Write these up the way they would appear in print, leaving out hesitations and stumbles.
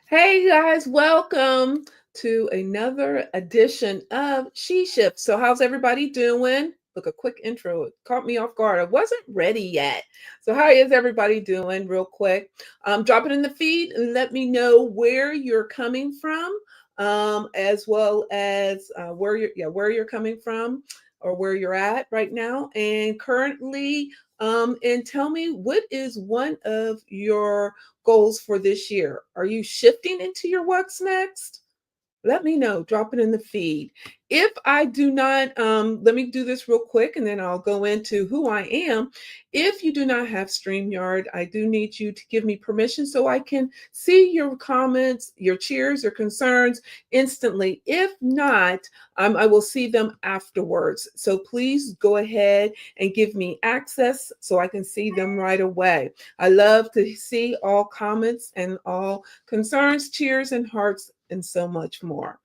Hey guys, welcome to another edition of She Shift. So, how's everybody doing? Look, a quick intro. It caught me off guard. I wasn't ready yet. So, how is everybody doing, real quick? Drop it in the feed and let me know where you're coming from, as well as where you're coming from or where you're at right now, and currently. And tell me, what is one of your goals for this year? Are you shifting into your what's next? Let me know. Drop it in the feed. If I do not, let me do this real quick and then I'll go into who I am. If you do not have StreamYard, I do need you to give me permission so I can see your comments, your cheers, your concerns instantly. If not, I will see them afterwards. So please go ahead and give me access so I can see them right away. I love to see all comments and all concerns, cheers, and hearts and so much more.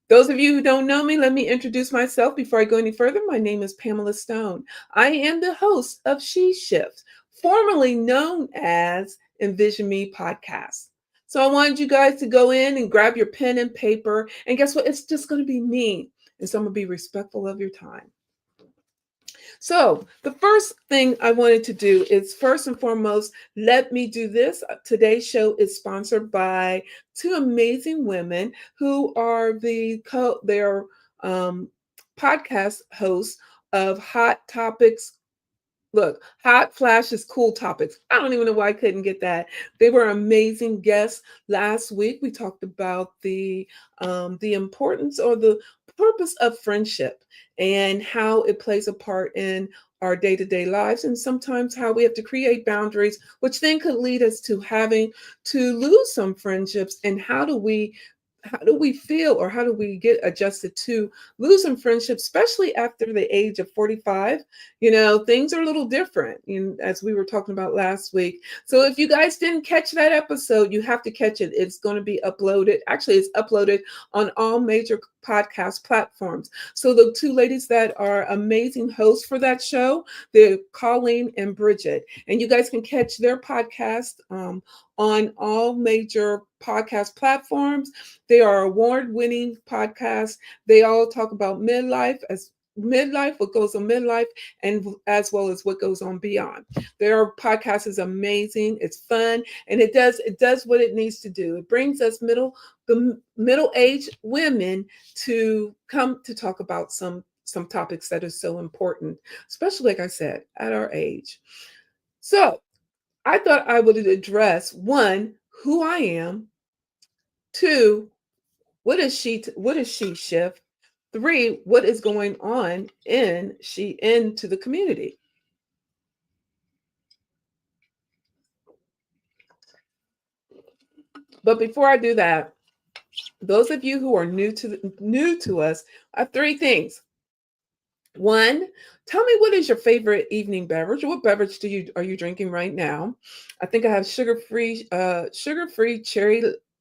Those of you who don't know me, let me introduce myself before I go any further. My name is Pamela Stone. I am the host of She Shift, formerly known as Envision Me Podcast. So I wanted you guys to go in and grab your pen and paper. And guess what? It's just going to be me. And so I'm going to be respectful of your time. So, the first thing I wanted to do is first and foremost, let me do this. Today's show is sponsored by two amazing women who are their podcast hosts of Hot Topics. Look, hot flashes, cool topics. I don't even know why I couldn't get that. They were amazing guests last week. We talked about the importance or the purpose of friendship and how it plays a part in our day-to-day lives, and sometimes how we have to create boundaries, which then could lead us to having to lose some friendships. And how do we feel, or how do we get adjusted to losing friendships, especially after the age of 45? Things are a little different, as we were talking about last week. So if you guys didn't catch that episode, you have to catch it. It's going to be uploaded. Actually, it's uploaded on all major podcast platforms. So the two ladies that are amazing hosts for that show, they're Colleen and Bridget. And you guys can catch their podcast on all major podcast platforms. They are award-winning podcasts. They all talk about midlife, what goes on midlife, and as well as what goes on beyond. Their podcast is amazing. It's fun, and it does what it needs to do. It brings us the middle-aged women to come to talk about some topics that are so important, especially, like I said, at our age. So I thought I would address one, who I am; two, what is she shift; three, what is going on into the community. But before I do that, those of you who are new to us, I have three things. One, tell me, what is your favorite evening beverage? What beverage are you drinking right now? I think I have sugar-free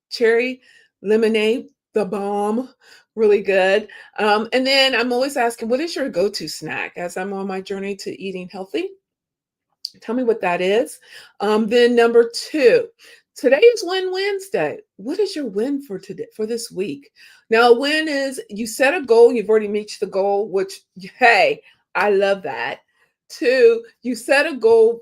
cherry lemonade, the bomb, really good. And then I'm always asking, what is your go-to snack as I'm on my journey to eating healthy? Tell me what that is. Then number two, today is Win Wednesday. What is your win for today, for this week? Now, a win is you set a goal, you've already reached the goal, which, hey, I love that. Two, you set a goal,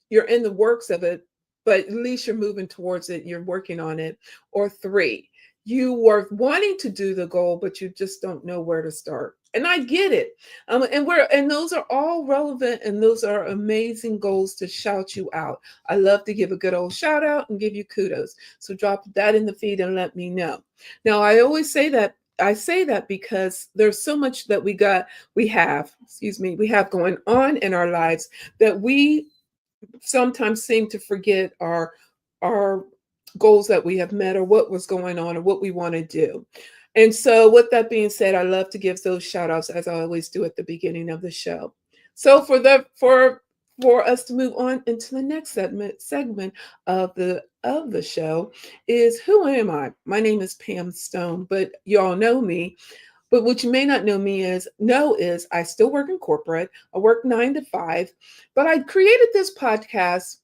you're in the works of it, but at least you're moving towards it, you're working on it. Or three, you were wanting to do the goal, but you just don't know where to start. And I get it. And those are all relevant, and those are amazing goals to shout you out. I love to give a good old shout out and give you kudos. So drop that in the feed and let me know. Now, I say that because there's so much that we have going on in our lives that we sometimes seem to forget our goals that we have met, or what was going on, or what we want to do. And so, with that being said, I love to give those shout outs, as I always do at the beginning of the show. So for us to move on into the next segment of the show, is who am I? My name is Pam Stone, but you all know me. But what you may not know is I still work in corporate. I work 9 to 5, but I created this podcast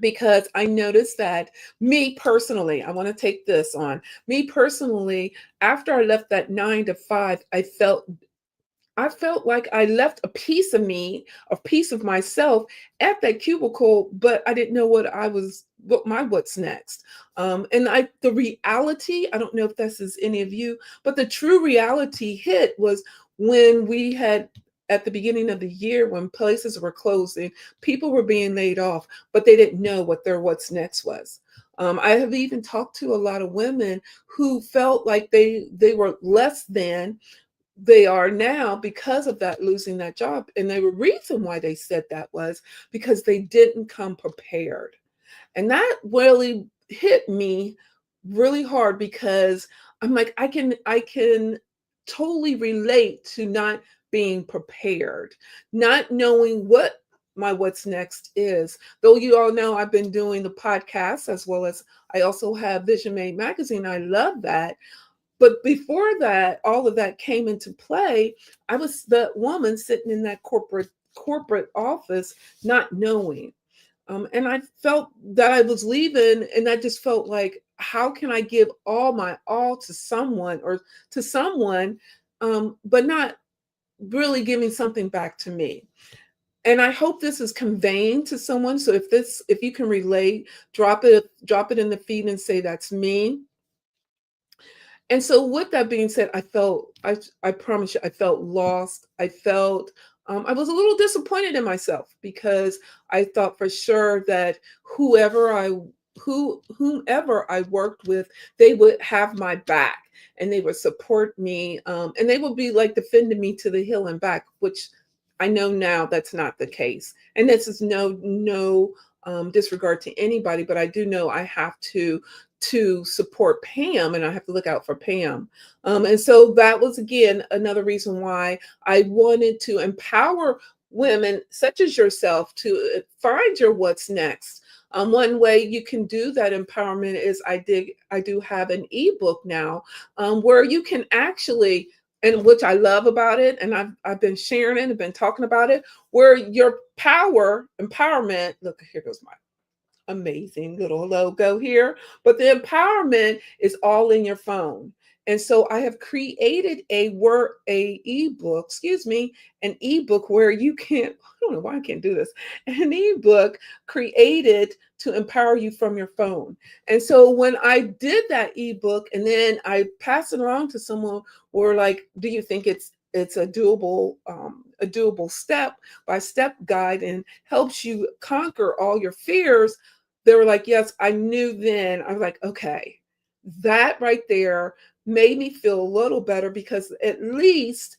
because I noticed that me personally, I want to take this on me personally, after I left that 9 to 5, I felt like I left a piece of me, a piece of myself at that cubicle, but I didn't know what's next. The reality, I don't know if this is any of you, but the true reality hit was when we had at the beginning of the year when places were closing, people were being laid off, but they didn't know what their what's next was. I have even talked to a lot of women who felt like they were less than they are now because of that losing that job. And the reason why they said that was because they didn't come prepared. And that really hit me really hard because I'm like, I can totally relate to not being prepared, not knowing what my what's next is. Though you all know I've been doing the podcast as well as I also have Vision Made magazine. I love that. But before that, all of that came into play. I was the woman sitting in that corporate office, not knowing. And I felt that I was leaving, and I just felt like, how can I give all my all to someone or to someone, but not really giving something back to me? And I hope this is conveying to someone. So if you can relate, drop it in the feed and say that's me. And so, with that being said, I promise you, I felt lost. I was a little disappointed in myself because I thought for sure that whoever I, whomever I worked with, they would have my back and they would support me, and they would be like defending me to the hill and back, which I know now that's not the case. And this is no disregard to anybody, but I do know I have to support Pam and I have to look out for Pam. And so that was again another reason why I wanted to empower women such as yourself to find your what's next. One way you can do that empowerment is I do have an ebook now, where you can actually, and which I love about it, and I've been sharing it and been talking about it, where your empowerment. Look, here goes my amazing little logo here, but the empowerment is all in your phone. And so I have created a ebook, excuse me, an ebook where you can, I don't know why I can't do this, an ebook created to empower you from your phone. And so when I did that ebook and then I passed it along to someone, or like, do you think it's a doable step by step guide and helps you conquer all your fears? They were like, yes, I knew then. I was like, okay, that right there made me feel a little better because at least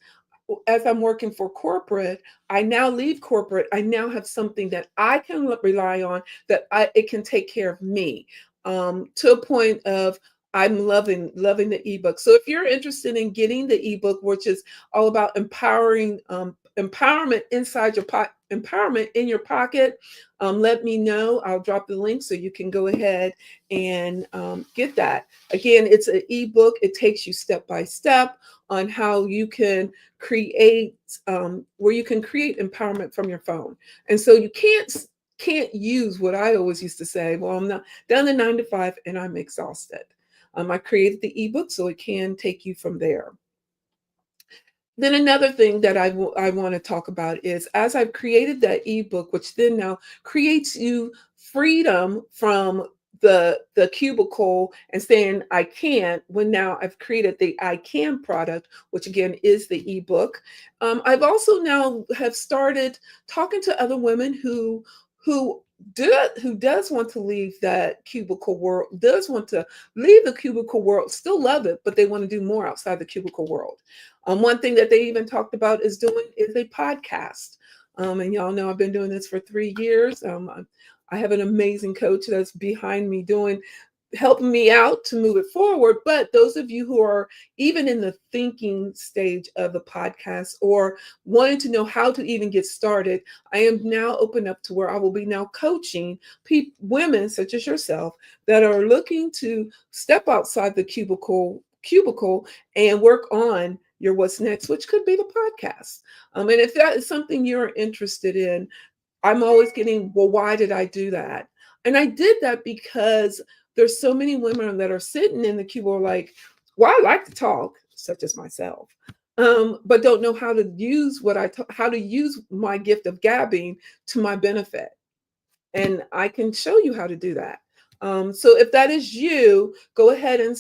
as I'm working for corporate, I now leave corporate. I now have something that I can rely on, that it can take care of me, to a point of I'm loving the ebook. So if you're interested in getting the ebook, which is all about empowerment inside your pocket, empowerment in your pocket, let me know. I'll drop the link so you can go ahead and get that. Again, it's an ebook. It takes you step by step on how you can create, where you can create empowerment from your phone. And so you can't use what I always used to say, well, I'm not done the 9 to 5 and I'm exhausted. I created the ebook so it can take you from there. Then another thing that I want to talk about is, as I've created that ebook, which then now creates you freedom from the cubicle and saying I can't, when now I've created the I can product, which again is the ebook. I've also now have started talking to other women who who does want to leave that cubicle world, does want to leave the cubicle world, still love it, but they want to do more outside the cubicle world. One thing that they even talked about is doing is a podcast. And y'all know I've been doing this for 3 years. I have an amazing coach that's behind me doing, helping me out to move it forward. But those of you who are even in the thinking stage of the podcast or wanting to know how to even get started, I am now open up to where I will be now coaching women such as yourself that are looking to step outside the cubicle and work on your what's next, which could be the podcast. And if that is something you're interested in, I'm always getting, well, why did I do that? And I did that because there's so many women that are sitting in the cubicle like, well, I like to talk, such as myself, but don't know how to use how to use my gift of gabbing to my benefit. And I can show you how to do that. So if that is you, go ahead and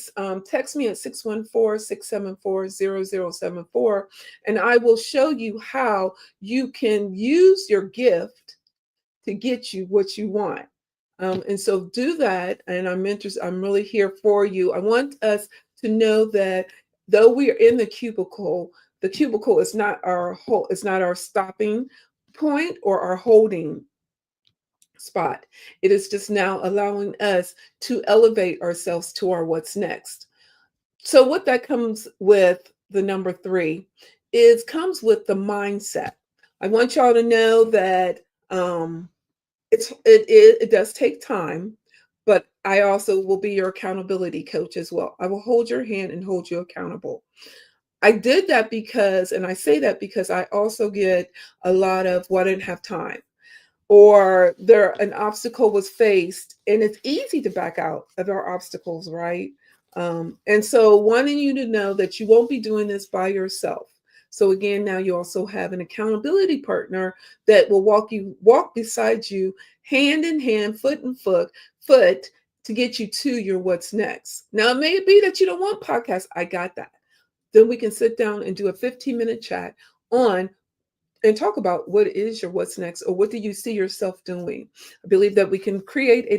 text me at 614-674-0074, and I will show you how you can use your gift to get you what you want. And so do that. And I'm interested, I'm really here for you. I want us to know that though we are in the cubicle is not our whole, it's not our stopping point or our holding spot. It is just now allowing us to elevate ourselves to our what's next. So what that comes with, the number 3, is comes with the mindset. I want y'all to know that it does take time, but I also will be your accountability coach as well. I will hold your hand and hold you accountable. I did that because, and I say that because I also get a lot of, well, I didn't have time, or there an obstacle was faced, and it's easy to back out of our obstacles, right? And so wanting you to know that you won't be doing this by yourself. So again, now you also have an accountability partner that will walk beside you, hand in hand, foot in foot, to get you to your what's next. Now it may be that you don't want podcasts. I got that. Then we can sit down and do a 15-minute chat on and talk about what is your what's next, or what do you see yourself doing. I believe that we can create a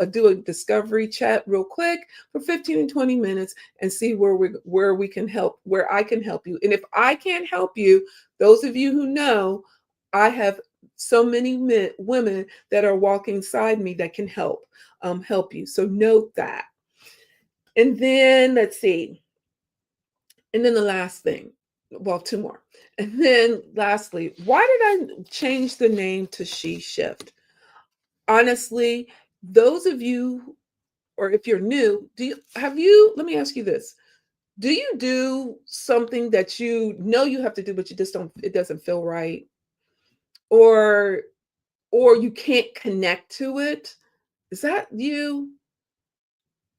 do a discovery chat real quick for 15 and 20 minutes and see where we can help, where I can help you. And if I can't help you, those of you who know, I have so many women that are walking beside me that can help you. So note that. And then let's see. And then the last thing, well, 2 more. And then lastly, why did I change the name to She Shift? Honestly, those of you, or if you're new, let me ask you this. Do you do something that you know you have to do, but you just don't, it doesn't feel right? Or you can't connect to it? Is that you?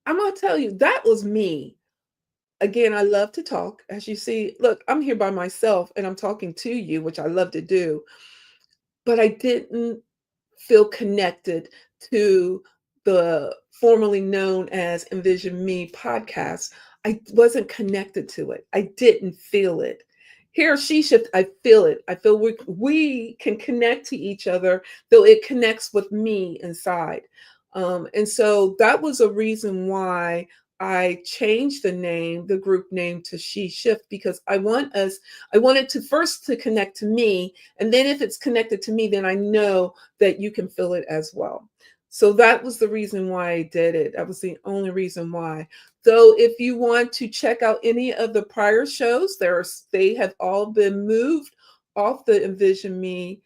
I'm gonna tell you, that was me. Again, I love to talk. As you see, look, I'm here by myself and I'm talking to you, which I love to do, but I didn't feel connected to the formerly known as Envision Me podcast. I wasn't connected to it. I didn't feel it. Here, She Shift, I feel it. I feel we can connect to each other, though it connects with me inside. And so that was a reason why I changed the group name to She Shift, because I wanted to first to connect to me. And then if it's connected to me, then I know that you can feel it as well. So that was the reason why I did it. That was the only reason why. Though if you want to check out any of the prior shows, they have all been moved off the Envision Me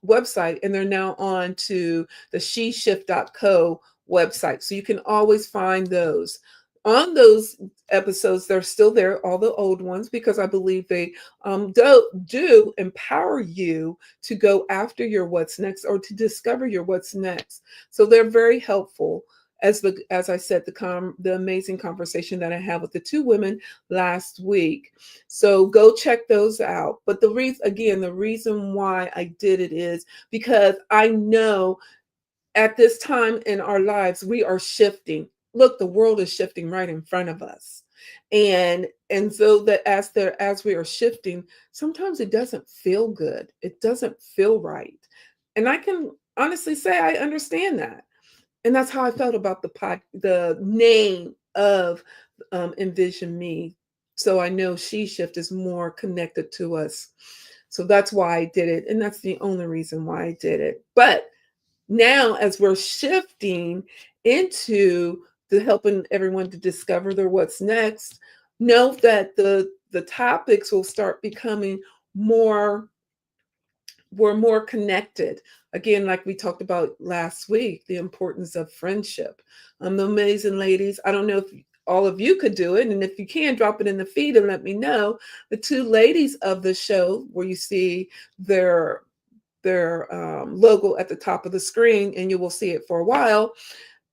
website, and they're now on to the sheshift.co website. So you can always find those. On those episodes, they're still there, all the old ones, because I believe they do empower you to go after your what's next, or to discover your what's next. So they're very helpful. As I said, the amazing conversation that I had with the 2 women last week. So go check those out. But the reason why I did it is because I know at this time in our lives, we are shifting. Look, the world is shifting right in front of us. And so that as we are shifting, sometimes it doesn't feel good. It doesn't feel right. And I can honestly say I understand that. And that's how I felt about the name of Envision Me. So I know She Shift is more connected to us. So that's why I did it. And that's the only reason why I did it. But now, as we're shifting into the helping everyone to discover their what's next, know that the topics will start becoming more we're more connected. Again, like we talked about last week, the importance of friendship. The amazing ladies, I don't know if all of you could do it. And if you can, drop it in the feed and let me know. The 2 ladies of the show, where you see their logo at the top of the screen, and you will see it for a while.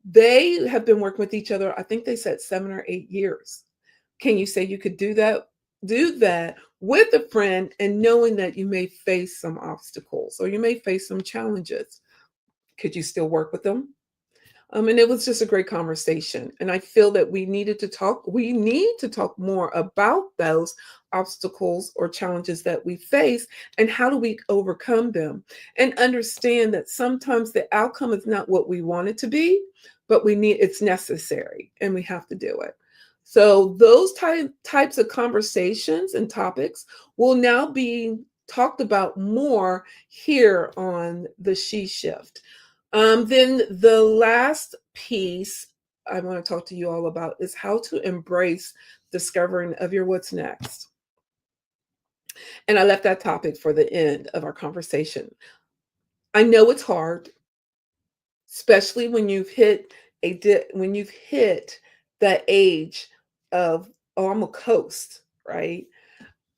They have been working with each other, I think they said 7 or 8 years. Can you say you could do that with a friend, and knowing that you may face some obstacles or you may face some challenges? Could you still work with them? And it was just a great conversation. And I feel that we need to talk more about those obstacles or challenges that we face, and how do we overcome them, and understand that sometimes the outcome is not what we want it to be, but it's necessary and we have to do it. So those types of conversations and topics will now be talked about more here on the She Shift. Then the last piece I want to talk to you all about is how to embrace discovering of your what's next. And I left that topic for the end of our conversation. I know it's hard, especially when when you've hit that age of, oh, I'm a coast, right?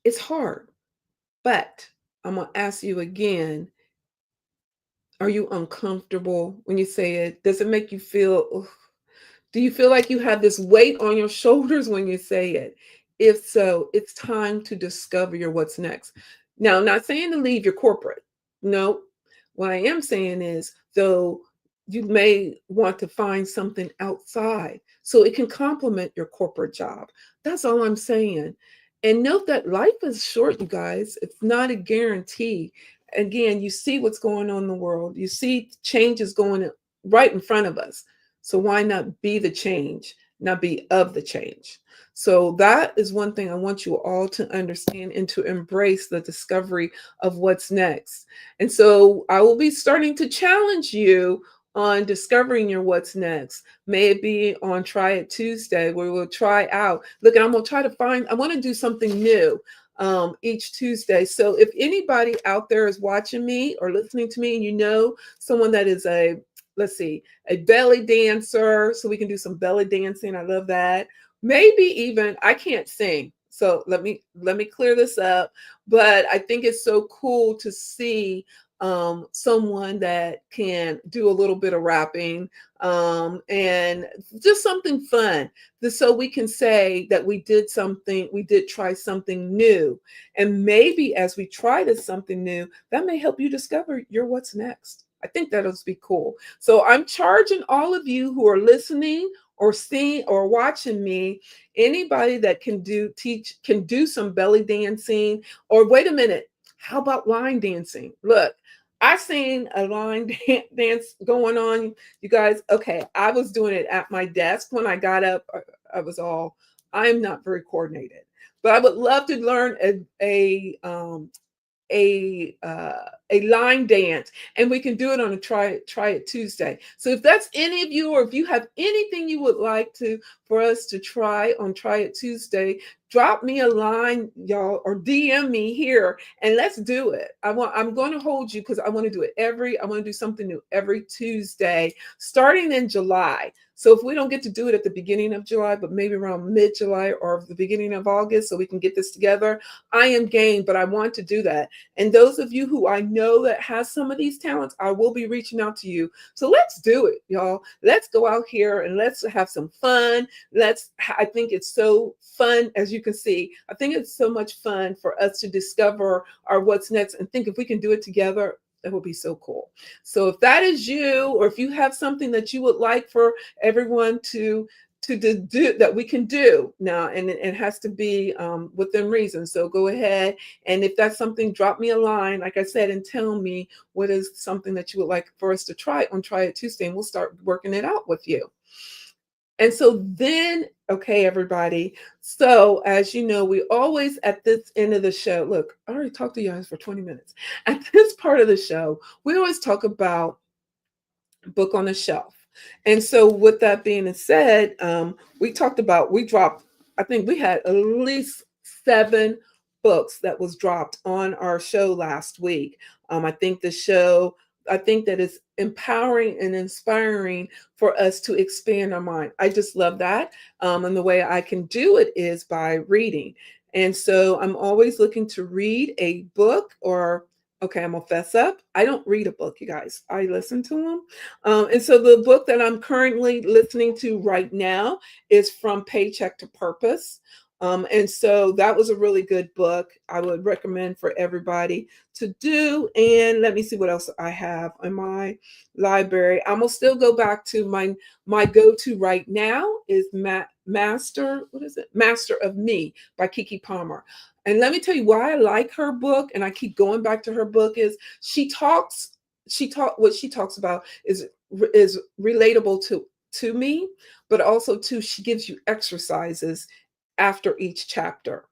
It's hard, but I'm gonna ask you again: are you uncomfortable when you say it? Does it make you feel? "Ugh"? Do you feel like you have this weight on your shoulders when you say it? If so, it's time to discover your what's next. Now, I'm not saying to leave your corporate. No. What I am saying is, though, you may want to find something outside so it can complement your corporate job. That's all I'm saying. And note that life is short, you guys. It's not a guarantee. Again, you see what's going on in the world. You see changes going right in front of us. So why not be the change, not be of the change? So that is one thing I want you all to understand and to embrace the discovery of what's next. And so I will be starting to challenge you on discovering your what's next. May it be on Try It Tuesday, where we'll try out. Look, I'm going to try to I want to do something new each Tuesday. So if anybody out there is watching me or listening to me, and you know someone that is let's see, a belly dancer, so we can do some belly dancing. I love that. Maybe even, I can't sing, so let me clear this up. But I think it's so cool to see someone that can do a little bit of rapping, and just something fun, so we can say that we did try something new. And maybe as we try this something new, that may help you discover your what's next. I think that'll be cool. So I'm charging all of you who are listening or seeing or watching me, anybody that can do some belly dancing, or wait a minute, how about line dancing? Look, I seen a line dance going on, you guys. Okay, I was doing it at my desk when I got up. I'm not very coordinated, but I would love to learn a line dance, and we can do it on a try it Tuesday. So if that's any of you, or if you have anything you would like to for us to try on Try It Tuesday, drop me a line, y'all, or DM me here, and let's do it. I'm going to hold you, because I want to do it I want to do something new every Tuesday starting in July. So if we don't get to do it at the beginning of July, but maybe around mid-July or the beginning of August, so we can get this together, I am game. But I want to do that. And those of you who I know that has some of these talents, I will be reaching out to you. So let's do it, y'all. Let's go out here and let's have some fun. I think it's so fun, as you can see. I think it's so much fun for us to discover our what's next, and think if we can do it together, that would be so cool. So if that is you, or if you have something that you would like for everyone to do, that we can do now, and it has to be within reason. So go ahead, and if that's something, drop me a line, like I said, and tell me what is something that you would like for us to try on Try It Tuesday, and we'll start working it out with you. And so then, okay, everybody. So as you know, we always at this end of the show, look, I already talked to you guys for 20 minutes. At this part of the show, we always talk about book on the shelf. And so with that being said, we dropped, I think we had at least 7 books that was dropped on our show last week. I think that it's empowering and inspiring for us to expand our mind. I just love that. And the way I can do it is by reading. And so I'm always looking to read a book or Okay, I'm gonna fess up. I don't read a book, you guys. I listen to them. And so the book that I'm currently listening to right now is From Paycheck to Purpose. And so that was a really good book. I would recommend for everybody to do. And let me see what else I have in my library. I'm gonna still go back to my go-to right now is Master. What is it? Master of Me by Kiki Palmer. And let me tell you why I like her book, and I keep going back to her book is what she talks about is relatable to me, but also too she gives you exercises after each chapter.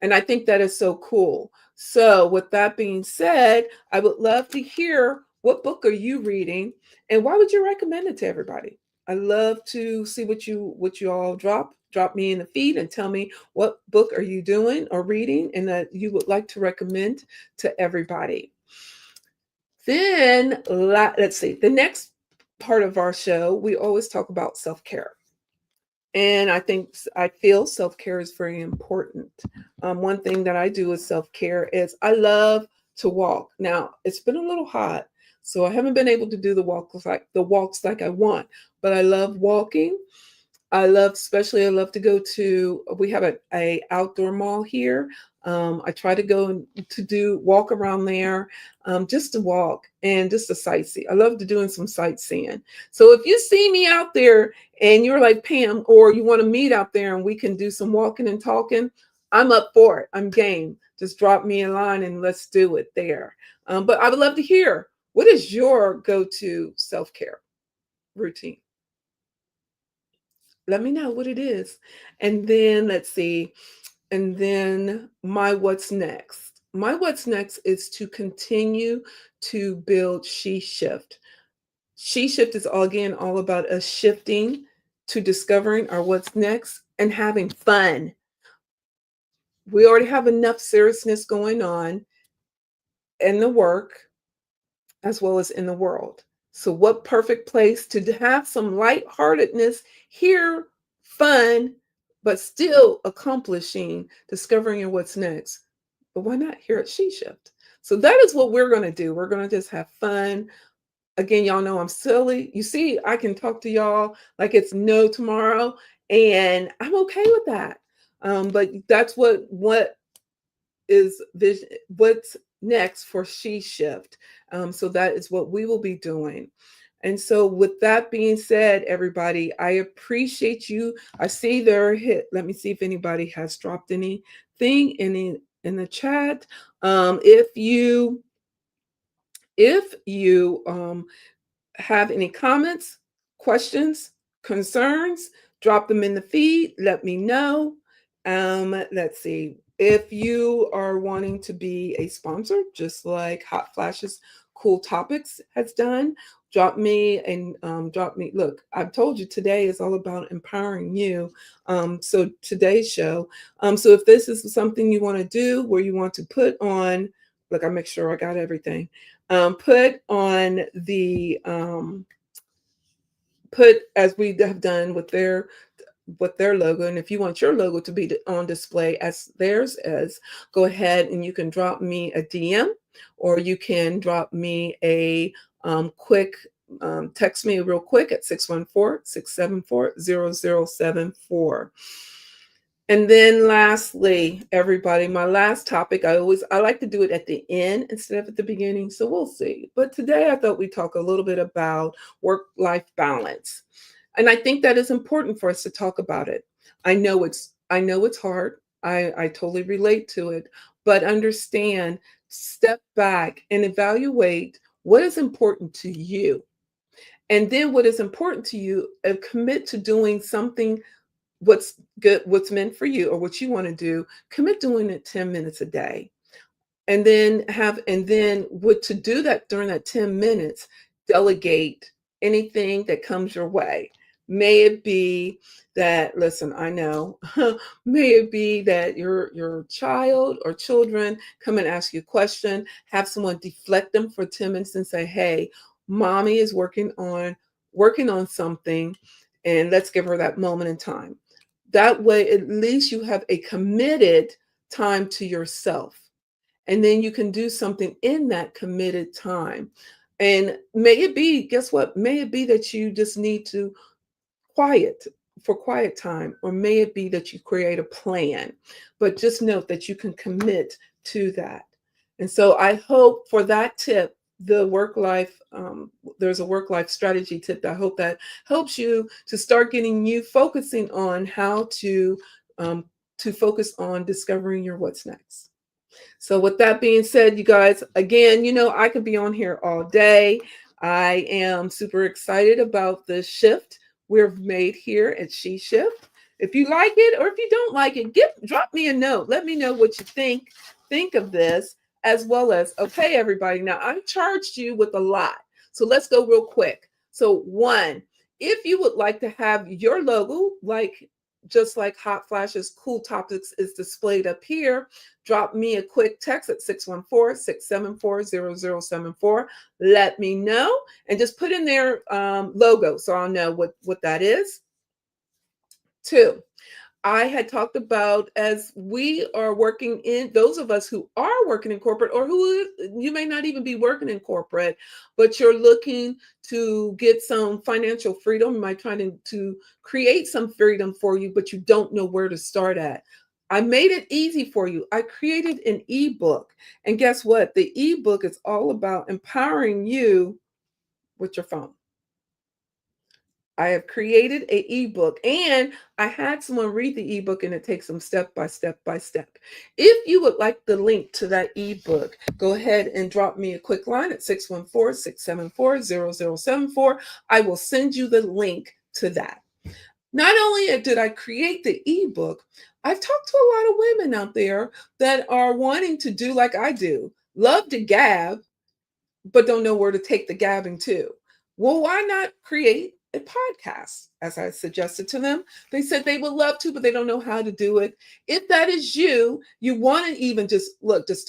And I think that is so cool. So, with that being said, I would love to hear what book are you reading and why would you recommend it to everybody? I love to see what you all drop me in the feed and tell me what book are you doing or reading and that you would like to recommend to everybody. Then let's see. The next part of our show, we always talk about self-care. And I feel self care is very important. One thing that I do with self care is I love to walk. Now it's been a little hot, so I haven't been able to do the walks like I want. But I love walking. I love to go to, we have a outdoor mall here. I try to go to do walk around there, just to walk and just to sightsee. I love to doing some sightseeing. So if you see me out there and you're like Pam, or you want to meet out there and we can do some walking and talking, I'm up for it. I'm game. Just drop me a line and let's do it there. But I would love to hear, what is your go-to self-care routine? Let me know what it is. And then let's see. And then my what's next. My what's next is to continue to build She Shift. She Shift is all about us shifting to discovering our what's next and having fun. We already have enough seriousness going on in the work as well as in the world. So, what perfect place to have some lightheartedness here, fun, but still accomplishing, discovering your what's next. But why not here at She Shift? So, that is what we're going to do. We're going to just have fun. Again, y'all know I'm silly. You see, I can talk to y'all like it's no tomorrow, and I'm okay with that. But that's what is vision, what's next for She Shift. So that is what we will be doing. And so, with that being said, everybody, I appreciate you. I see their hit. Let me see if anybody has dropped anything in the chat. If you have any comments, questions, concerns, drop them in the feed. Let me know. Let's see. If you are wanting to be a sponsor, just like Hot Flashes Cool Topics has done, drop me. Look, I've told you today is all about empowering you. So today's show. So if this is something you want to do, where you want to put on, look, I make sure I got everything. Put on the put as we have done with their logo, and if you want your logo to be on display as theirs is, go ahead and you can drop me a DM, or you can drop me a quick text me real quick at 614-674-0074. And then lastly, everybody, my last topic, I like to do it at the end instead of at the beginning. So we'll see. But today I thought we'd talk a little bit about work-life balance. And I think that is important for us to talk about it. I know it's hard. I totally relate to it, but understand, step back and evaluate what is important to you. And then what is important to you, commit to doing something what's good, what's meant for you, or what you want to do. Commit doing it 10 minutes a day, and then what to do that during that 10 minutes, delegate anything that comes your way. May it be that, listen, I know, may it be that your child or children come and ask you a question, have someone deflect them for 10 minutes and say, hey, mommy is working on something, and let's give her that moment in time. That way, at least you have a committed time to yourself. And then you can do something in that committed time. And may it be, guess what? May it be that you just need to quiet for quiet time, or may it be that you create a plan, but just note that you can commit to that. And so I hope for that tip, the work life, there's a work life strategy tip that I hope that helps you to start getting you focusing on how um, to focus on discovering your what's next. So, with that being said, you guys, again, I could be on here all day. I am super excited about the shift we've made here at She Shift. If you like it or if you don't like it, drop me a note. Let me know what you think of this, as well as, okay, everybody. Now, I've charged you with a lot. So let's go real quick. So, one, if you would like to have your logo, like just like Hot Flashes Cool Topics is displayed up here, drop me a quick text at 614-674-0074. Let me know and just put in their logo so I'll know what that is. Two, I had talked about, as we are working in, those of us who are working in corporate, or who you may not even be working in corporate, but you're looking to get some financial freedom, you might try to create some freedom for you, but you don't know where to start at. I made it easy for you. I created an ebook. And guess what? The ebook is all about empowering you with your phone. I have created a ebook, and I had someone read the ebook, and it takes them step by step by step. If you would like the link to that ebook, go ahead and drop me a quick line at 614-674-0074. I will send you the link to that. Not only did I create the ebook, I've talked to a lot of women out there that are wanting to do like I do, love to gab, but don't know where to take the gabbing to. Well, why not create a podcast? As I suggested to them, they said they would love to, but they don't know how to do it. If that is you, you want to even just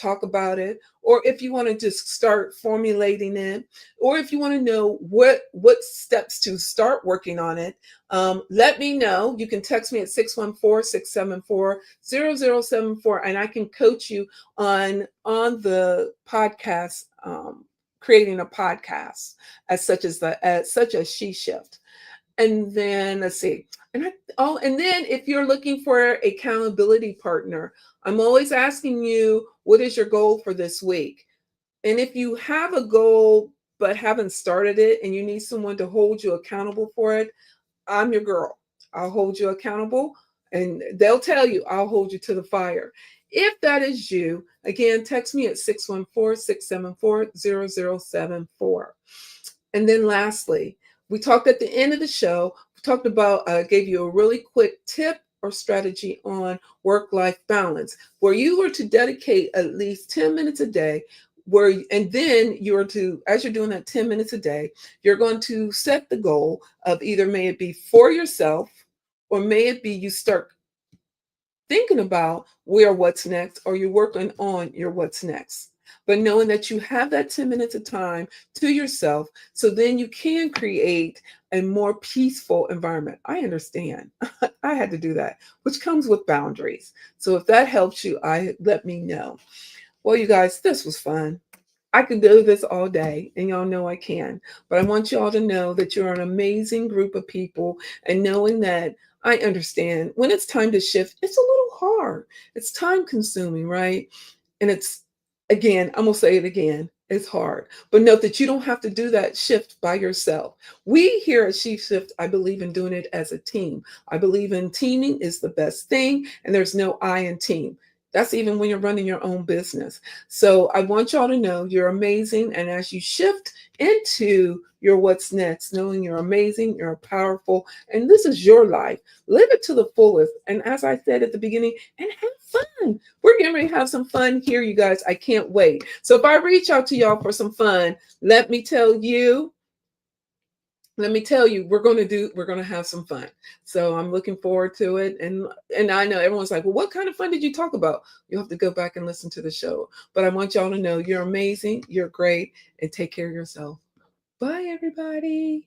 talk about it, or if you want to just start formulating it, or if you want to know what steps to start working on it, let me know. You can text me at 614-674-0074, and I can coach you on the podcast. Creating a podcast as such as She Shift. And then let's see. And then if you're looking for an accountability partner, I'm always asking you, what is your goal for this week? And if you have a goal but haven't started it and you need someone to hold you accountable for it, I'm your girl. I'll hold you accountable, and they'll tell you, I'll hold you to the fire. If that is you, again, text me at 614-674-0074. And then lastly, we talked at the end of the show, we talked about, gave you a really quick tip or strategy on work-life balance, where you were to dedicate at least 10 minutes a day, and then you're to, as you're doing that 10 minutes a day, you're going to set the goal of, either may it be for yourself, or may it be you start thinking about where what's next, or you're working on your what's next. But knowing that you have that 10 minutes of time to yourself, so then you can create a more peaceful environment. I understand. I had to do that, which comes with boundaries. So if that helps you, let me know. Well, you guys, this was fun. I could do this all day, and y'all know I can. But I want y'all to know that you're an amazing group of people, and knowing that I understand when it's time to shift, it's a little hard. It's time consuming, right? And it's, again, I'm going to say it again, it's hard. But note that you don't have to do that shift by yourself. We here at She Shift, I believe in doing it as a team. I believe in teaming is the best thing, and there's no I in team. That's even when you're running your own business. So I want y'all to know you're amazing. And as you shift into your what's next, knowing you're amazing, you're powerful, and this is your life, live it to the fullest. And as I said at the beginning, and have fun. We're getting ready to have some fun here, you guys. I can't wait. So if I reach out to y'all for some fun, let me tell you, we're going to have some fun. So I'm looking forward to it. And I know everyone's like, well, what kind of fun did you talk about? You'll have to go back and listen to the show. But I want y'all to know you're amazing, you're great, and take care of yourself. Bye, everybody.